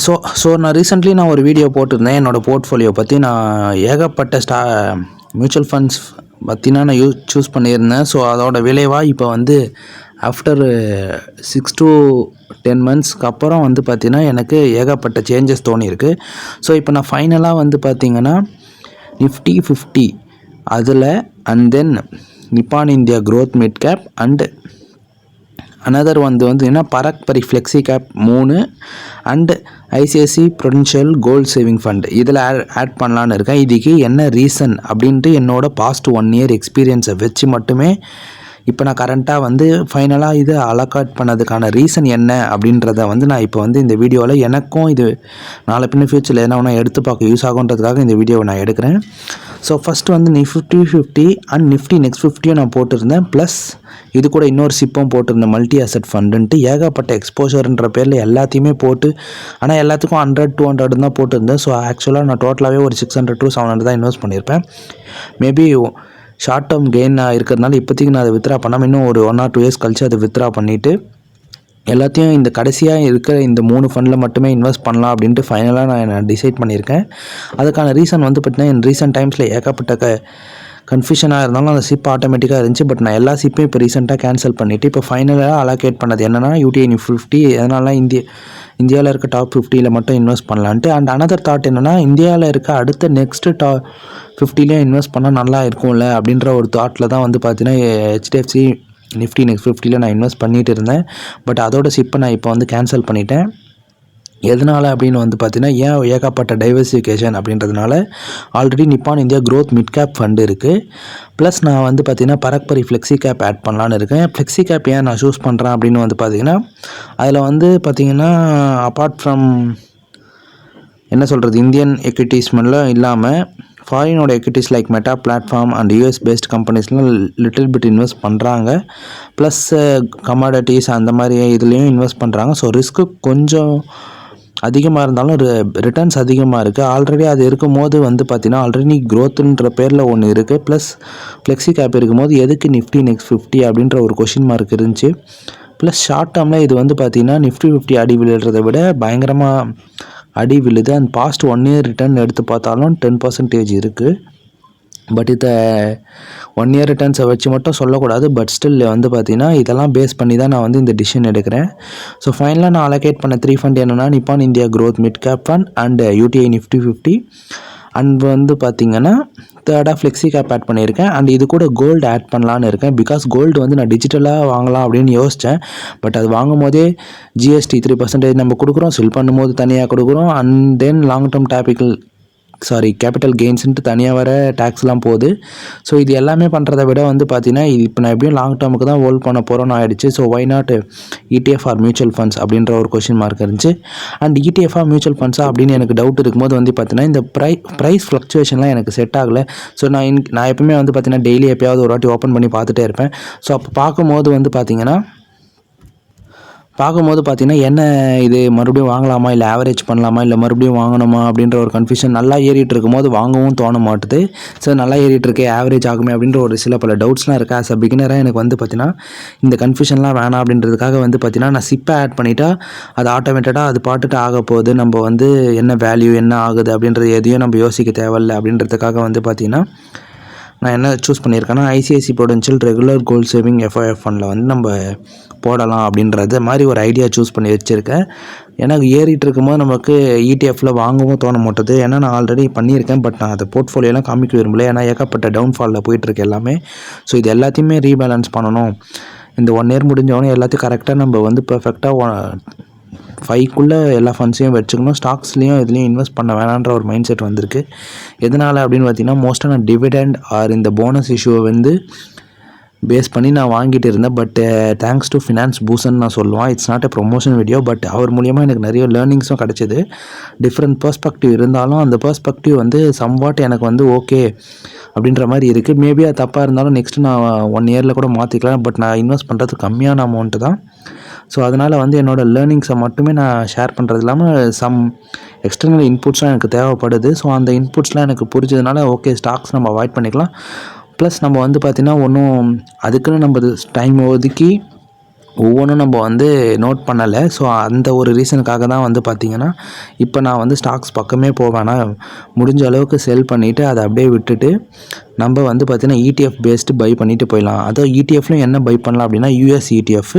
So so நான் recently ஒரு video போட்டிருந்தேன். என்னோடய போர்ட்ஃபோலியோ பற்றி நான் ஏகப்பட்ட மியூச்சுவல் ஃபண்ட்ஸ் பற்றினா நான் சூஸ் பண்ணியிருந்தேன். ஸோ அதோட விளைவாக இப்போ ஆஃப்டர் 6 to 10 மந்த்ஸ்க்கு அப்புறம் பார்த்திங்கன்னா எனக்கு ஏகப்பட்ட சேஞ்சஸ் தோணியிருக்கு. ஸோ இப்போ நான் ஃபைனலாக பார்த்திங்கன்னா நிஃப்டி 50 அதில் and then Nippon India growth mid cap and another என்ன Parag Parikh flexi cap 3 and ICICI prudential gold saving fund இதில் ஆட் பண்ணலான்னு இருக்கேன். இதுக்கு என்ன ரீசன் அப்படின்ட்டு என்னோட பாஸ்ட் 1 year எக்ஸ்பீரியன்ஸை வச்சு மட்டுமே இப்போ நான் கரண்ட்டாக ஃபைனலாக இது அலோகேட் பண்ணதுக்கான ரீசன் என்ன அப்படின்றத நான் இப்போ இந்த வீடியோவில் எனக்கும் இது நாளை பின்ன ஃபியூச்சரில் என்ன எடுத்து பார்க்க யூஸ் ஆகுன்றதுக்காக இந்த வீடியோவை நான் எடுக்கிறேன். So first Nifty 50 and Nifty next 50யும் நான் போட்டிருந்தேன். ப்ளஸ் இது கூட இன்னொரு சிப்பும் போட்டிருந்தேன், மல்டி அசெட் ஃபண்டுன்ட்டு. ஏகப்பட்ட எக்ஸ்போஷர்ன்ற பேரில் எல்லாத்தையுமே போட்டு, ஆனால் எல்லாத்துக்கும் 100-200 தான் போட்டிருந்தேன். ஸோ ஆக்சுவலாக நான் டோட்டலாகவே ஒரு 600-700 தான் இன்வெஸ்ட் பண்ணியிருப்பேன். மேபி ஷார்ட் டேர்ம் கெயின் இருக்கிறதுனால இப்போதைக்கு நான் அதை வித்ரா பண்ணாமல் இன்னும் ஒரு 1 or 2 years கழிச்சு அதை வித்ரா பண்ணிவிட்டு எல்லாத்தையும் இந்த கடைசியாக இருக்கிற இந்த 3 ஃபண்டில் மட்டுமே இன்வெஸ்ட் பண்ணலாம் அப்படின்ட்டு ஃபைனலாக நான் டிசைட் பண்ணியிருக்கேன். அதுக்கான ரீசன் பார்த்திங்கன்னா என் ரீசெண்ட் டைம்ஸில் ஏகப்பட்ட கன்ஃபியூஷனாக இருந்தாலும் அந்த சிப் ஆட்டோமேட்டிக்காக இருந்துச்சு. பட் நான் எல்லா சிப்பையும் இப்போ ரீசெண்டாக கேன்சல் பண்ணிவிட்டு இப்போ ஃபைனலாக அலோகேட் பண்ணது என்னென்னா யூடிஐ 50. அதனால இந்தியாவில் இருக்க டாப் 50ல் மட்டும் இன்வெஸ்ட் பண்ணலான்ட்டு. அண்ட் அனதர் தாட் என்னென்னா இந்தியாவில் இருக்க அடுத்த நெக்ஸ்ட்டு டாப் 50லேயும் இன்வெஸ்ட் பண்ணால் நல்லா இருக்கும்ல அப்படின்ற ஒரு தாட்டில் தான் பார்த்தீங்கன்னா ஹெச்டிஎஃப்சி நிஃப்டி நெக்ஸ்ட் 50ல் நான் இன்வெஸ்ட் பண்ணிகிட்டு இருந்தேன். பட் அதோட சிப்பை நான் இப்போ கேன்சல் பண்ணிட்டேன். எதனால் அப்படின்னு பார்த்தீங்கன்னா ஏன் ஏகப்பட்ட டைவர்சிஃபிகேஷன் அப்படின்றதுனால ஆல்ரெடி நிப்பான் India growth mid cap fund இருக்குது. ப்ளஸ் நான் பார்த்தீங்கன்னா பராக் பரி ஃப்ளெக்ஸி கேப் ஆட் பண்ணலான்னு இருக்கேன். ஃப்ளெக்ஸி கேப் ஏன் நான் சூஸ் பண்ணுறேன் அப்படின்னு பார்த்தீங்கன்னா அதில் பார்த்தீங்கன்னா அப்பார்ட் ஃப்ரம் என்ன சொல்கிறது இந்தியன் எக்விட்டிஸ்மெண்ட்லாம் இல்லாமல் ஃபாரினோட equities like Meta platform and US based கம்பெனிஸ்லாம் லிட்டில் பிட் இன்வெஸ்ட் பண்ணுறாங்க. ப்ளஸ் கமாடிட்டிஸ் அந்த மாதிரி இதுலேயும் இன்வெஸ்ட் பண்ணுறாங்க. ஸோ ரிஸ்க்கு கொஞ்சம் அதிகமாக இருந்தாலும் ரிட்டர்ன்ஸ் அதிகமாக இருக்குது. ஆல்ரெடி அது இருக்கும்போது பார்த்தீங்கன்னா ஆல்ரெடி க்ரோத்துன்ற பேரில் ஒன்று இருக்குது. ப்ளஸ் ஃப்ளெக்ஸி கேப் இருக்கும்போது எதுக்கு நிஃப்டி நெக்ஸ்ட் 50 அப்படின்ற ஒரு கொஷின் மார்க் இருந்துச்சு. ப்ளஸ் ஷார்ட் டேர்மில் இது பார்த்தீங்கன்னா நிஃப்டி 50 அடி விழுறதை விட பயங்கரமாக அடி விழுது. அண்ட் பாஸ்ட் 1 year ரிட்டர்ன் எடுத்து பார்த்தாலும் 10% இருக்குது. பட் இதை 1 year ரிட்டர்ன்ஸை வச்சு மட்டும் சொல்லக்கூடாது. பட் ஸ்டில் பார்த்தீங்கன்னா இதெல்லாம் பேஸ் பண்ணி தான் நான் இந்த டிசிஷன் எடுக்கிறேன். ஸோ ஃபைனலாக நான் அலோகேட் பண்ண 3 ஃபண்ட் என்னென்னா நிப்பான் India growth mid cap fund and UTI Nifty 50 and பார்த்தீங்கன்னா தேர்டாக ஃப்ளெக்ஸி கேப் ஆட் பண்ணியிருக்கேன். அண்ட் இது கூட கோல்டு ஆட் பண்ணலான்னு இருக்கேன். பிகாஸ் கோல்டு நான் டிஜிட்டலாக வாங்கலாம் அப்படின்னு யோசித்தேன். பட் அது வாங்கும் போதே ஜிஎஸ்டி 3% நம்ம கொடுக்குறோம், செல் பண்ணும்போது தனியாக கொடுக்குறோம். And then long term capital கெயின்ஸுன்ட்டு தனியாக வர டேக்ஸ்லாம் போகுது. ஸோ இது எல்லாமே பண்ணுறத விட பார்த்தீங்கன்னா இப்போ நான் எப்படியும் லாங் டேர்முக்கு தான் ஹோல்ட் பண்ண போகிறோன்னு ஆகிடுச்சு. So why not ETF or mutual funds அப்படின்ற ஒரு கொஷின் மார்க் இருந்துச்சு. அண்ட் இடிஎஃப் ஆர் மியூச்சுவல் ஃபண்ட்ஸா அப்படின்னு எனக்கு டவுட் இருக்கும்போது பார்த்தீங்கன்னா இந்த ப்ரைஸ் ஃப்ளக்சுவேஷன்லாம் எனக்கு செட் ஆகலை. ஸோ நான் எப்பவுமே பார்த்தீங்கன்னா டெய்லி எப்போயாவது ஒரு வாட்டி ஓப்பன் பண்ணி பார்த்துட்டே இருப்பேன். ஸோ அப்போ பார்க்கும்போது பார்த்தீங்கன்னா என்ன இது மறுபடியும் வாங்கலாமா இல்லை ஆவரேஜ் பண்ணலாமா இல்லை மறுபடியும் வாங்கணுமா அப்படின்ற ஒரு கன்ஃபியூஷன். நல்லா ஏறிட்டு இருக்கும்போது வாங்கவும் தோண மாட்டுது. ஸோ நல்லா ஏறிட்டு இருக்கே ஆவரேஜ் ஆகுமே அப்படின்ற ஒரு பல டவுட்ஸ்லாம் இருக்குது. ஆஸ் அ பிகினராக எனக்கு பார்த்தீங்கன்னா இந்த கன்ஃபியூஷன்லாம் வேணாம் அப்படின்றதுக்காக பார்த்தீங்கன்னா நான் சிப்பை ஆட் பண்ணிட்டா அது ஆட்டோமேட்டடாக அது பாட்டுட்டு ஆக போகுது. நம்ம என்ன வேல்யூ என்ன ஆகுது அப்படின்றது எதையும் நம்ம யோசிக்க தேவையில்லை அப்படின்றதுக்காக பார்த்தீங்கன்னா நான் என்ன சூஸ் பண்ணியிருக்கேன்னா ICICI Prudential regular gold saving FOF ஃபண்டில் நம்ம போடலாம் அப்படின்றது மாதிரி ஒரு ஐடியா சூஸ் பண்ணி வச்சுருக்கேன். எனக்கு ஏறிட்டு இருக்கும்போது நமக்கு இடிஎஃப்பில் வாங்கவும் தோண மாட்டுது. ஏன்னா நான் ஆல்ரெடி பண்ணியிருக்கேன். பட் நான் அதை போர்ட்ஃபோலியோலாம் காமிக்க விரும்பல. ஏன்னா ஏகப்பட்ட டவுன்ஃபாலில் போயிட்டுருக்கு எல்லாமே. ஸோ இது எல்லாத்தையுமே ரீபேலன்ஸ் பண்ணணும். இந்த 1 year முடிஞ்சவொடனே எல்லாத்தையும் கரெக்டாக நம்ம பெர்ஃபெக்டாக 5க்குள்ளே எல்லா ஃபண்ட்ஸையும் வச்சுக்கணும். ஸ்டாக்ஸ்லேயும் இதுலேயும் இன்வெஸ்ட் பண்ண வேணான்ற ஒரு மைண்ட் செட் வந்திருக்கு. எதனால் அப்படின்னு பார்த்தீங்கன்னா மோஸ்ட்டாக நான் டிவிடெண்ட் ஆர் இந்த போனஸ் இஷ்யூவை பேஸ் பண்ணி நான் வாங்கிட்டு இருந்தேன். பட் தேங்க்ஸ் டு ஃபினான்ஸ் பூசன் நான் சொல்லுவான். It's not a promotion video. But அவர் மூலியமாக எனக்கு நிறைய லேர்னிங்ஸும் கிடச்சிது. டிஃப்ரெண்ட் பெர்ஸ்பெக்டிவ் இருந்தாலும் அந்த பெர்ஸ்பெக்டிவ் சம்வாட் எனக்கு ஓகே அப்படின்ற மாதிரி இருக்குது. மேபி அது தப்பாக இருந்தாலும் நெக்ஸ்ட்டு நான் 1 yearல் கூட மாற்றிக்கலாம். பட் நான் இன்வெஸ்ட் பண்ணுறது கம்மியான அமௌண்ட்டு தான். ஸோ அதனால் என்னோடய லேர்னிங்ஸை மட்டுமே நான் ஷேர் பண்ணுறது இல்லாமல் சம் எக்ஸ்டர்னல் இன்புட்ஸ்லாம் எனக்கு தேவைப்படுது. ஸோ அந்த இன்புட்ஸ்லாம் எனக்கு புரிஞ்சதுனால ஓகே ஸ்டாக்ஸ் நம்ம அவாய்ட் பண்ணிக்கலாம். ப்ளஸ் நம்ம பார்த்திங்கன்னா ஒன்றும் அதுக்குன்னு நம்ம டைம் ஒதுக்கி ஒவ்வொன்றும் நம்ம வந்து நோட் பண்ணலை. ஸோ அந்த ஒரு ரீசனுக்காக தான் வந்து பார்த்திங்கன்னா இப்போ நான் வந்து ஸ்டாக்ஸ் பக்கமே போவேன்னா முடிஞ்ச அளவுக்கு செல் பண்ணிவிட்டு அதை அப்படியே விட்டுட்டு நம்ம வந்து பார்த்திங்கன்னா இடிஎஃப் பேஸ்டு பை பண்ணிவிட்டு போயிடலாம். அதுவும் இடிஎஃப்லையும் என்ன பை பண்ணலாம் அப்படின்னா யூஎஸ் இடிஎஃப்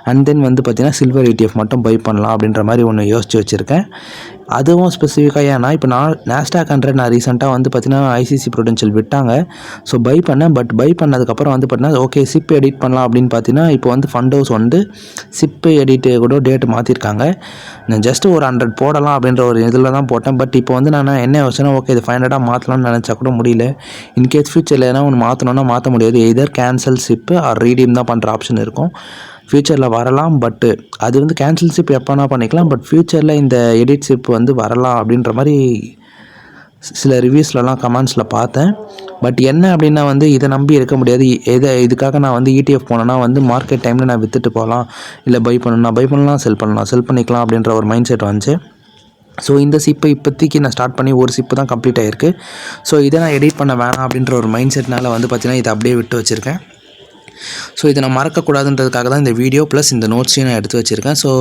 அண்ட் தென் வந்து பார்த்திங்கன்னா சில்வர் இடிஎஃப் மட்டும் பை பண்ணலாம் அப்படின்ற மாதிரி ஒன்று யோசித்து வச்சுருக்கேன். அதுவும் ஸ்பெசிஃபிக்காக ஏன்னா இப்போ நாஸ்டாக் 100 நான் ரீசெண்டாக வந்து பார்த்திங்கன்னா ஐசிசி ப்ரூடென்ஷியல் விட்டாங்க. ஸோ பை பண்ணேன். பட் பை பண்ணதுக்கப்புறம் வந்து பார்த்திங்கன்னா ஓகே சிப் எடிட் பண்ணலாம் அப்படின்னு பார்த்தீங்கன்னா இப்போ வந்து ஃபண்ட் ஹவுஸ் வந்து சிப்பு எடிட்டு கூட டேட்டு மாற்றிருக்காங்க. நான் ஜஸ்ட்டு ஒரு 100 போடலாம் அப்படின்ற ஒரு இதில் தான் போட்டேன். பட் இப்போ வந்து நான் என்ன யோசனை ஓகே இது 500 மாற்றலாம்னு நினச்சா கூட முடியல. இன்கேஸ் ஃபியூச்சரில் எதனா ஒன்று மாற்றணுன்னா மாற்ற முடியாது. எதர் கேன்சல் சிப்பு ஆர் ரீடீம் தான் பண்ணுற ஆப்ஷன் இருக்கும். ஃப்யூச்சரில் வரலாம். பட்டு அது வந்து கேன்சல் சிப் எப்போனா பண்ணிக்கலாம். பட் ஃப்யூச்சரில் இந்த எடிட் சிப் வந்து வரலாம் அப்படின்ற மாதிரி சில ரிவ்யூஸ்லலாம் கமெண்ட்ஸில் பார்த்தேன். பட் என்ன அப்படின்னா வந்து இதை நம்பி இருக்க முடியாது. இதுக்காக நான் வந்து இடிஎஃப் போனேன்னா வந்து மார்க்கெட் டைமில் நான் விற்றுட்டு போகலாம், இல்லை பை பண்ணலாம், செல் பண்ணிக்கலாம் அப்படின்ற ஒரு மைண்ட் செட் வந்துச்சு. ஸோ இந்த சிப்பை இப்போதைக்கு நான் ஸ்டார்ட் பண்ணி ஒரு சிப்பு தான் கம்ப்ளீட் ஆகிருக்கு. ஸோ இதை நான் எடிட் பண்ண வேணாம் அப்படின்ற ஒரு மைண்ட் செட்னால் வந்து பார்த்திங்கன்னா இதை அப்படியே விட்டு வச்சுருக்கேன். ஸோ இதை நான் மறக்கக்கூடாதுன்றதுக்காக தான் இந்த வீடியோ ப்ளஸ் இந்த நோட்ஸையும் நான் எடுத்து வச்சுருக்கேன். ஸோ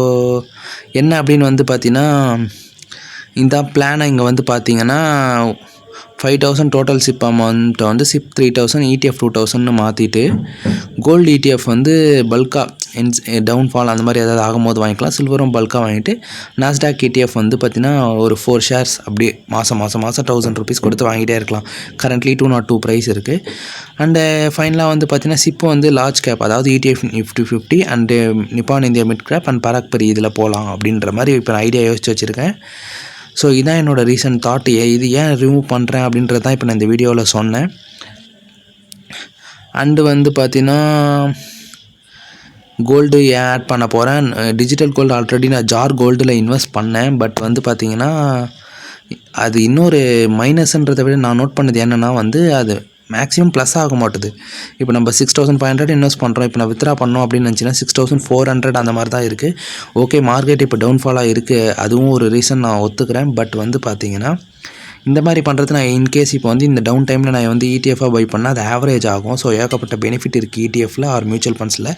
என்ன அப்படின்னு வந்து பார்த்திங்கன்னா இந்த பிளானை இங்கே வந்து பார்த்திங்கன்னா 5000 டோட்டல் சிப் அமௌண்ட்டை வந்து சிப் 3000 ETF 2000ன்னு மாற்றிட்டு கோல்டு ETF வந்து பல்காக டவுன்ஃபால் அந்த மாதிரி ஏதாவது ஆகும்போது வாங்கிக்கலாம். சில்வரும் பல்காக வாங்கிட்டு நாஸ்டாக் ETF வந்து பார்த்திங்கன்னா ஒரு 4 ஷேர்ஸ் அப்படியே மாதம் 1000 rupees கொடுத்து வாங்கிட்டே இருக்கலாம். கரண்ட்லி 202 ப்ரைஸ் இருக்குது. அண்டு ஃபைனலாக வந்து பார்த்திங்கன்னா சிப்பு வந்து லார்ஜ் கேப் அதாவது ETF Nifty 50 and Nippon India mid cap and Parag Parikh இதில் போகலாம் அப்படின்ற மாதிரி இப்போ நான் ஐடியா யோசிச்சு வச்சுருக்கேன். ஸோ இதான் என்னோடய ரீசன்ட் தாட். இது ஏன் ரிமூவ் பண்ணுறேன் அப்படின்றது தான் இப்போ நான் இந்த வீடியோவில் சொன்னேன். அண்டு வந்து பார்த்திங்கன்னா கோல்டு ஏன் ஆட் பண்ண போகிறேன். டிஜிட்டல் கோல்டு ஆல்ரெடி நான் ஜார் கோல்டில் இன்வெஸ்ட் பண்ணேன். பட் வந்து பார்த்திங்கன்னா அது இன்னொரு மைனஸ்ன்றதை விட நான் நோட் பண்ணது என்னென்னா வந்து அது மேக்ஸிமம் ப்ளஸ் ஆக மாட்டுது. இப்போ நம்ம 6500 இன்வெஸ்ட் பண்ணுறோம். இப்போ நான் வித்ரா பண்ணோம் அப்படின்னு நினச்சின்னா 6400 அந்த மாதிரி தான் இருக்குது. ஓகே மார்க்கெட் இப்போ டவுன்ஃபாலாக இருக்குது, அதுவும் ஒரு ரீசன் நான் ஒத்துக்கிறேன். பட் வந்து பார்த்திங்கன்னா இந்த மாதிரி பண்ணுறது நான் இன்கேஸ் இப்போ வந்து இந்த டவுன் டைமில் நான் வந்து இடிஎஃபாக பை பண்ணால் அது ஆவரேஜ் ஆகும். ஸோ ஏகப்பட்ட பெனிஃபிட் இருக்குது இடிஎஃப்பில் ஆர் மியூச்சுவல் ஃபண்ட்ஸில்.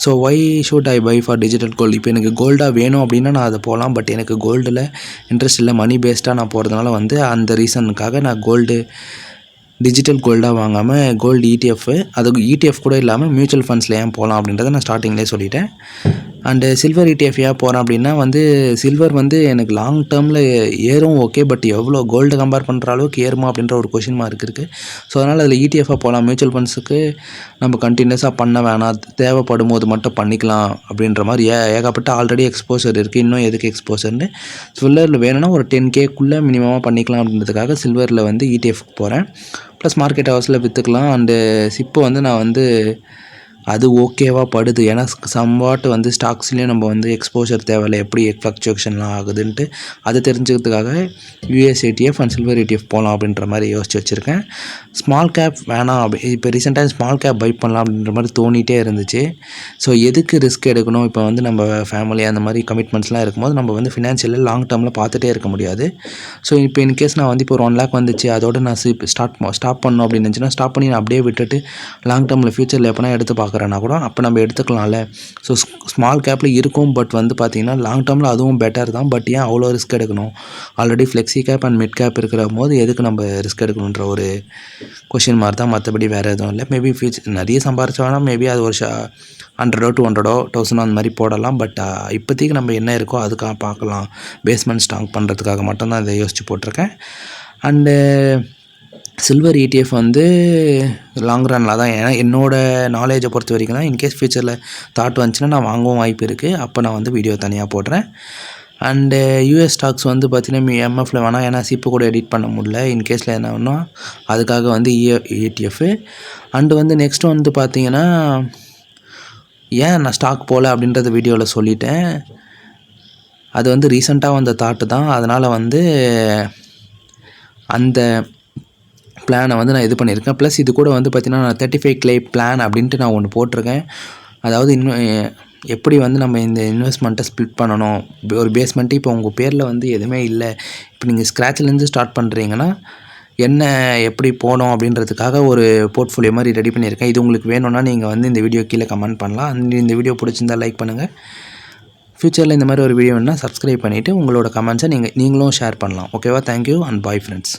So why should I buy for digital gold? இப்போ எனக்கு கோல்டாக வேணும் அப்படின்னா நான் அதை போகலாம். பட் எனக்கு கோல்டில் இன்ட்ரெஸ்ட் இல்லை, மணி பேஸ்டாக நான் போகிறதுனால வந்து அந்த ரீசனுக்காக நான் டிஜிட்டல் கோல்டாக வாங்காமல் கோல்டு ETF அதுக்கு ETF கூட இல்லாமல் மியூச்சுவல் ஃபண்ட்ஸில் ஏன் போகலாம் அப்படின்றத நான் ஸ்டார்டிங்லேயே சொல்லிட்டேன். அண்டு சில்வர் ETF ஏன் போகிறேன் அப்படின்னா வந்து சில்வர் வந்து எனக்கு லாங் டேர்மில் ஏறும் ஓகே. பட் எவ்வளோ கோல்டு கம்பேர் பண்ணுற அளவுக்கு ஏறுமா அப்படின்ற ஒரு கொஷின் மார்க் இருக்குது. ஸோ அதனால் அதில் ETFாக போகலாம். மியூச்சுவல் ஃபண்ட்ஸுக்கு நம்ம கண்டினியூஸாக பண்ண வேணாம், தேவைப்படும் போது மட்டும் பண்ணிக்கலாம் அப்படின்ற மாதிரி ஏகப்பட்ட ஆல்ரெடி எக்ஸ்போசர் இருக்குது. இன்னும் எதுக்கு எக்ஸ்போசர்னு சில்வரில் வேணும்னா ஒரு 10Kக்குள்ளே மினிமமாக பண்ணிக்கலாம் அப்படின்றதுக்காக சில்வரில் வந்து ETFக்கு போகிறேன். ப்ளஸ் மார்க்கெட் ஹவுஸில் விற்றுக்கலாம். அண்டு சிப்பு வந்து நான் வந்து அது ஓகேவாக படுது. ஏன்னா சம்வாட் வந்து ஸ்டாக்ஸ்லேயும் நம்ம வந்து எக்ஸ்போஷர் தேவையில்லை, எப்படி ஃப்ளக்சுவேஷன்லாம் ஆகுதுன்ட்டு அதை தெரிஞ்சுக்கிறதுக்காக US ETF and silver ETF போகலாம் அப்படின்ற மாதிரி யோசிச்சு வச்சுருக்கேன். ஸ்மால் கேப் வேணாம் இப்போ ரீசெண்டாக ஸ்மால் கேப் பை பண்ணலாம் அப்படின்ற மாதிரி தோணிகிட்டே இருந்துச்சு. ஸோ எதுக்கு ரிஸ்க் எடுக்கணும்? இப்போ வந்து நம்ம ஃபேமிலி அந்த மாதிரி கமிட்மெண்ட்ஸ்லாம் இருக்கும்போது நம்ம வந்து ஃபினான்ஷியலில் லாங் டேர்மில் பார்த்துட்டே இருக்க முடியாது. ஸோ இப்போ இன்கேஸ் நான் வந்து இப்போ ஒரு 1 lakh வந்துச்சு, அதோட நான் ஸ்டாப் பண்ணணும் அப்படின்னு நினச்சின்னா ஸ்டாப் பண்ணி நான் அப்படியே விட்டுட்டு லாங் டேர்மில் ஃபியூச்சரில் எப்போனா எடுத்து பார்க்குறேன்னா கூட அப்போ நம்ம எடுத்துக்கலாம்ல. ஸோ ஸ்மால் கேப்பில் இருக்கும். பட் வந்து பார்த்திங்கன்னா லாங் டேர்மில் அதுவும் பெட்டர் தான். பட் ஏன் அவ்வளோ ரிஸ்க் எடுக்கணும்? Already flexi gap and mid cap இருக்கிற போது எதுக்கு நம்ம ரிஸ்க் எடுக்கணுன்ற ஒரு கொஷின் மார்க் தான். மற்றபடி வேறு எதுவும் இல்லை. மேபி ஃபியூச்சர் நிறைய சம்பாரிச்ச வேணால் மேபி அது ஒரு 100 200 1000 அந்த மாதிரி போடலாம். பட் இப்போதைக்கு நம்ம என்ன இருக்கோ அதுக்காக பார்க்கலாம். பேஸ்மெண்ட் ஸ்டாக் பண்ணுறதுக்காக மட்டும்தான் இதை யோசித்து போட்டிருக்கேன். அண்டு சில்வர் ETF வந்து லாங் ரனில் தான் என்னோடய நாலேஜை பொறுத்த வரைக்கும் தான். இன்கேஸ் ஃபியூச்சரில் தாட் வந்துச்சுன்னா நான் வாங்கவும் வாய்ப்பு இருக்குது. அப்போ நான் வந்து வீடியோ தனியாக போடுறேன். அண்டு US ஸ்டாக்ஸ் வந்து பார்த்திங்கன்னா MFல வேணாம், ஏன்னா சிப்பு கூட எடிட் பண்ண முடியல. இன்கேஸில் என்ன வேணும் அதுக்காக வந்து ETF. அண்டு வந்து நெக்ஸ்ட்டு வந்து பார்த்திங்கன்னா ஏன் நான் ஸ்டாக் போகல அப்படின்றத வீடியோவில் சொல்லிட்டேன். அது வந்து ரீசெண்டாக வந்த தாட்டு தான். அதனால் வந்து அந்த பிளானை வந்து நான் இது பண்ணியிருக்கேன். ப்ளஸ் இது கூட வந்து பார்த்திங்கன்னா நான் 35K பிளான் அப்படின்ட்டு நான் ஒன்று போட்டிருக்கேன். அதாவது இன்னும் எப்படி வந்து நம்ம இந்த இன்வெஸ்ட்மெண்ட்டை ஸ்ப்ளிட் பண்ணணும். ஒரு பேஸ்மெண்ட்டு இப்போ உங்கள் பேரில் வந்து எதுவுமே இல்லை, இப்போ நீங்கள் ஸ்க்ராட்ச்லேருந்து ஸ்டார்ட் பண்ணுறீங்கன்னா என்ன எப்படி போனோம் அப்படின்றதுக்காக ஒரு போர்ட்ஃபோலியோ மாதிரி ரெடி பண்ணியிருக்கேன். இது உங்களுக்கு வேணும்னா நீங்கள் வந்து இந்த வீடியோ கீழே கமெண்ட் பண்ணலாம். இந்த வீடியோ பிடிச்சிருந்தால் லைக் பண்ணுங்கள். ஃப்யூச்சரில் இந்த மாதிரி ஒரு வீடியோ வேணுன்னா சப்ஸ்கிரைப் பண்ணிவிட்டு உங்களோட கமெண்ட்ஸை நீங்களும் ஷேர் பண்ணலாம். ஓகேவா? Thank you and bye friends.